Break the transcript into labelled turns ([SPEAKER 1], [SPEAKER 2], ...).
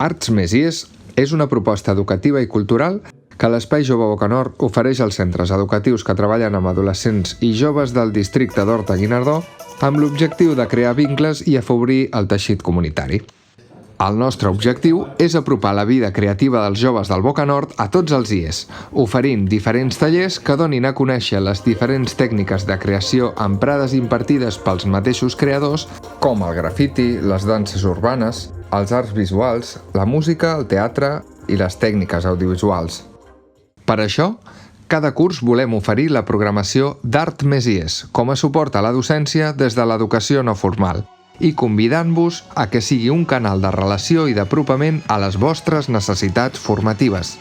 [SPEAKER 1] Arts Mesies és una proposta educativa i cultural que l'Espai Jove Bocanor ofereix als centres educatius que treballen amb adolescents i joves del districte d'Horta-Guinardó amb l'objectiu de crear vincles i afavorir el teixit comunitari. El nostre objectiu és apropar la vida creativa dels joves del Bocanord a tots els IES, oferint diferents tallers que donin a conèixer les diferents tècniques de creació emprades i impartides pels mateixos creadors, com el grafiti, les danses urbanes, els arts visuals, la música, el teatre i les tècniques audiovisuals. Per això, cada curs volem oferir la programació d'Art Mesies com a suport a la docència des de l'educació no formal i convidant-vos a que sigui un canal de relació i d'apropament a les vostres necessitats formatives.